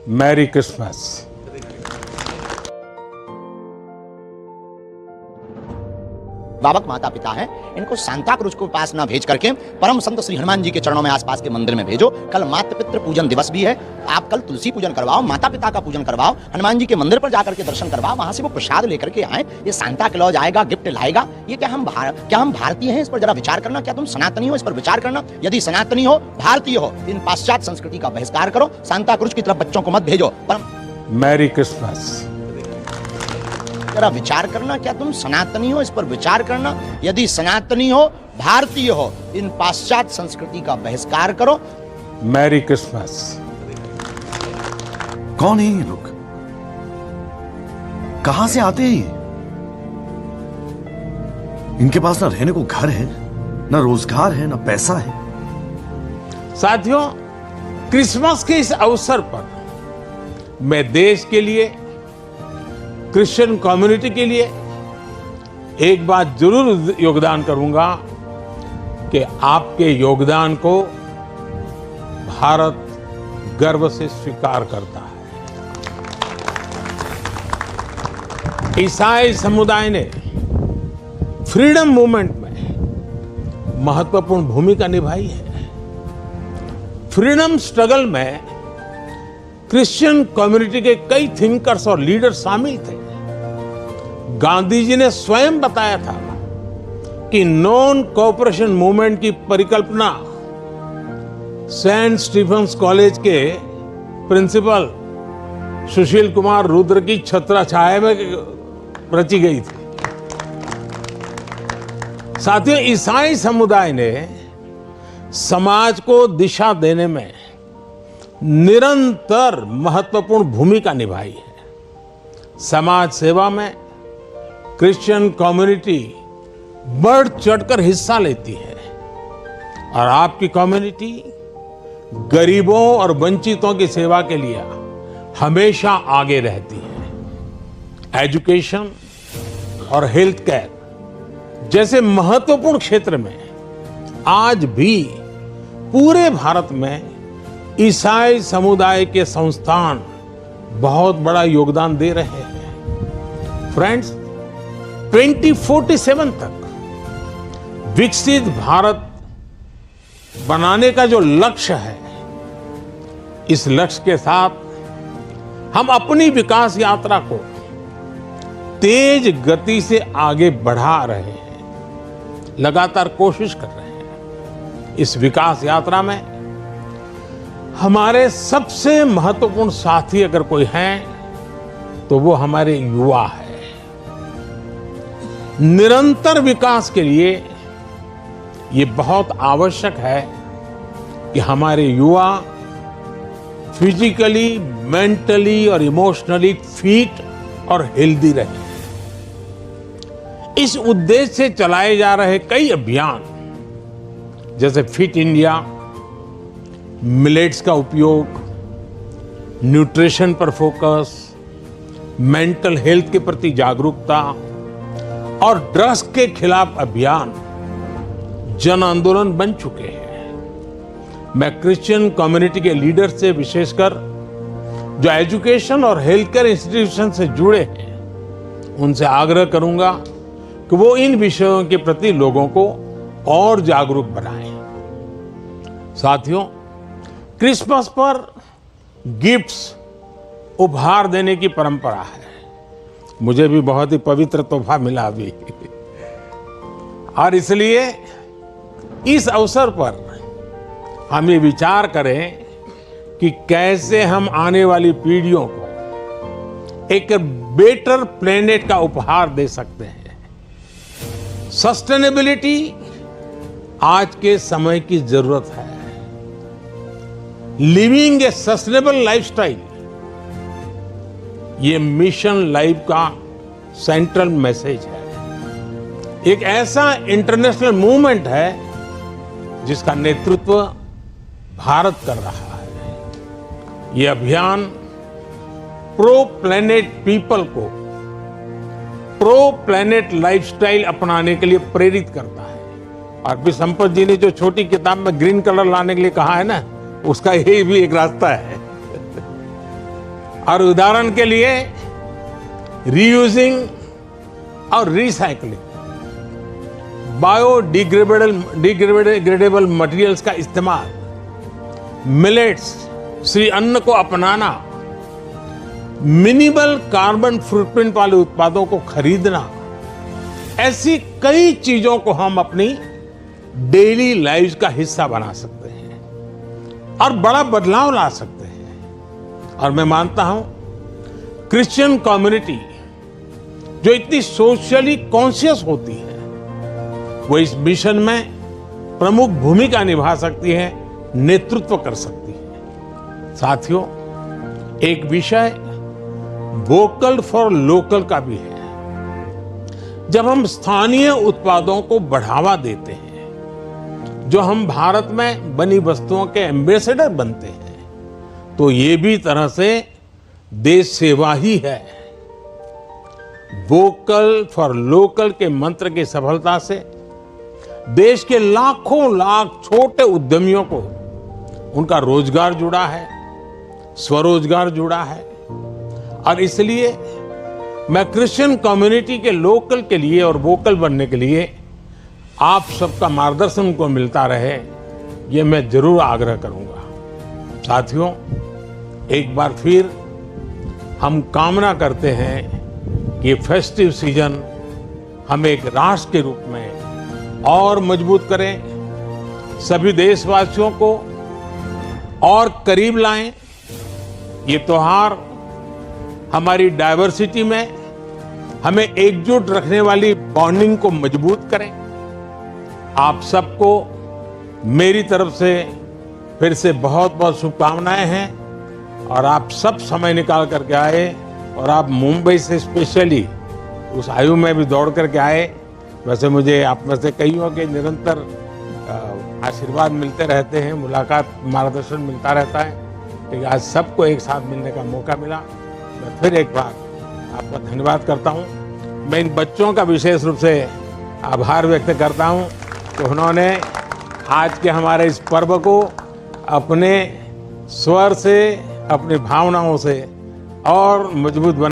Merry Christmas. बाबक माता पिता हैं, इनको सांता क्रूज को पास ना भेज करके परम संत श्री हनुमान जी के चरणों में आसपास के मंदिर में भेजो। कल मातृ पितृ पूजन दिवस भी है, आप कल तुलसी पूजन करवाओ, माता पिता का पूजन करवाओ, हनुमान जी के मंदिर पर जाकर के दर्शन करवाओ, वहां से वो प्रसाद लेकर के आए। ये सांता क्लॉज आएगा, गिफ्ट लाएगा, ये क्या हम भारतीय हैं? इस पर जरा विचार करना। क्या तुम सनातनी हो? इस पर विचार करना। यदि सनातनी हो, भारतीय हो, इन पाश्चात्य संस्कृति का बहिष्कार करो। सांता क्रूज की तरफ बच्चों को मत भेजो। Merry Christmas. जरा विचार करना। क्या तुम सनातनी हो? इस पर विचार करना। यदि सनातनी हो, भारतीय हो, इन पाश्चात्य संस्कृति का बहिष्कार करो। Merry Christmas. कौन है ये लोग? कहां से आते हैं ये? इनके पास ना रहने को घर है, ना रोजगार है, ना पैसा है। साथियों, क्रिसमस के इस अवसर पर मैं देश के लिए, क्रिश्चियन कम्युनिटी के लिए एक बात जरूर योगदान करूंगा कि आपके योगदान को भारत गर्व से स्वीकार करता है। ईसाई समुदाय ने फ्रीडम मूवमेंट में महत्वपूर्ण भूमिका निभाई है। फ्रीडम स्ट्रगल में क्रिश्चियन कम्युनिटी के कई थिंकर्स और लीडर्स शामिल थे। गांधी जी ने स्वयं बताया था कि नॉन कोऑपरेशन मूवमेंट की परिकल्पना सेंट स्टीफेंस कॉलेज के प्रिंसिपल सुशील कुमार रुद्र की छत्रछाया में रची गई थी। साथियों, ईसाई समुदाय ने समाज को दिशा देने में निरंतर महत्वपूर्ण भूमिका निभाई है। समाज सेवा में क्रिश्चियन कम्युनिटी बढ़ चढ़कर हिस्सा लेती है और आपकी कम्युनिटी गरीबों और वंचितों की सेवा के लिए हमेशा आगे रहती है। एजुकेशन और हेल्थ केयर जैसे महत्वपूर्ण क्षेत्र में आज भी पूरे भारत में ईसाई समुदाय के संस्थान बहुत बड़ा योगदान दे रहे हैं। फ्रेंड्स, 2047 तक विकसित भारत बनाने का जो लक्ष्य है, इस लक्ष्य के साथ हम अपनी विकास यात्रा को तेज गति से आगे बढ़ा रहे हैं, लगातार कोशिश कर रहे हैं। इस विकास यात्रा में हमारे सबसे महत्वपूर्ण साथी अगर कोई हैं तो वो हमारे युवा है। निरंतर विकास के लिए ये बहुत आवश्यक है कि हमारे युवा फिजिकली, मेंटली और इमोशनली फिट और हेल्दी रहे। इस उद्देश्य से चलाए जा रहे कई अभियान जैसे फिट इंडिया, मिलेट्स का उपयोग, न्यूट्रिशन पर फोकस, मेंटल हेल्थ के प्रति जागरूकता और ड्रग्स के खिलाफ अभियान जन आंदोलन बन चुके हैं। मैं क्रिश्चियन कम्युनिटी के लीडर से, विशेषकर जो एजुकेशन और हेल्थ केयर इंस्टीट्यूशन से जुड़े हैं, उनसे आग्रह करूंगा कि वो इन विषयों के प्रति लोगों को और जागरूक बनाएं। साथियों, क्रिसमस पर गिफ्ट्स, उपहार देने की परंपरा है। मुझे भी बहुत ही पवित्र तोहफा मिला अभी और इसलिए इस अवसर पर हम ये विचार करें कि कैसे हम आने वाली पीढ़ियों को एक बेटर प्लेनेट का उपहार दे सकते हैं। सस्टेनेबिलिटी आज के समय की जरूरत है। लिविंग ए सस्टेनेबल लाइफस्टाइल, ये मिशन लाइफ का सेंट्रल मैसेज है। एक ऐसा इंटरनेशनल मूवमेंट है जिसका नेतृत्व भारत कर रहा है। ये अभियान प्रो प्लेनेट पीपल को प्रो प्लेनेट लाइफस्टाइल अपनाने के लिए प्रेरित करता है। और भी संपत जी ने जो छोटी किताब में ग्रीन कलर लाने के लिए कहा है ना, उसका यही भी एक रास्ता है। और उदाहरण के लिए रीयूजिंग और रिसाइकलिंग, बायोडिग्रेडेबल मटेरियल्स का इस्तेमाल, मिलेट्स श्री अन्न को अपनाना, मिनिमल कार्बन फुटप्रिंट वाले उत्पादों को खरीदना, ऐसी कई चीजों को हम अपनी डेली लाइफ का हिस्सा बना सकते हैं और बड़ा बदलाव ला सकते हैं। और मैं मानता हूं क्रिश्चियन कम्युनिटी जो इतनी सोशली कॉन्शियस होती है, वो इस मिशन में प्रमुख भूमिका निभा सकती है, नेतृत्व कर सकती है। साथियों, एक विषय वोकल फॉर लोकल का भी है। जब हम स्थानीय उत्पादों को बढ़ावा देते हैं, जो हम भारत में बनी वस्तुओं के एम्बेसडर बनते हैं, तो ये भी तरह से देश सेवा ही है। वोकल फॉर लोकल के मंत्र की सफलता से देश के लाखों लाख छोटे उद्यमियों को उनका रोजगार जुड़ा है, स्वरोजगार जुड़ा है। और इसलिए मैं क्रिश्चियन कम्युनिटी के लोकल के लिए और वोकल बनने के लिए आप सबका मार्गदर्शन को मिलता रहे, ये मैं जरूर आग्रह करूंगा। साथियों, एक बार फिर हम कामना करते हैं कि ये फेस्टिव सीजन हमें एक राष्ट्र के रूप में और मजबूत करें, सभी देशवासियों को और करीब लाएं। ये त्योहार हमारी डाइवर्सिटी में हमें एकजुट रखने वाली बॉन्डिंग को मजबूत करें। आप सबको मेरी तरफ से फिर से बहुत बहुत शुभकामनाएं हैं और आप सब समय निकाल करके आए और आप मुंबई से स्पेशली उस आयु में भी दौड़ करके आए। वैसे मुझे आप में से कईयों के निरंतर आशीर्वाद मिलते रहते हैं, मुलाकात, मार्गदर्शन मिलता रहता है, लेकिन आज सबको एक साथ मिलने का मौका मिला। मैं फिर एक बार आपका धन्यवाद करता हूं। मैं इन बच्चों का विशेष रूप से आभार व्यक्त करता हूं कि उन्होंने आज के हमारे इस पर्व को अपने स्वर से, अपनी भावनाओं से और मजबूत बना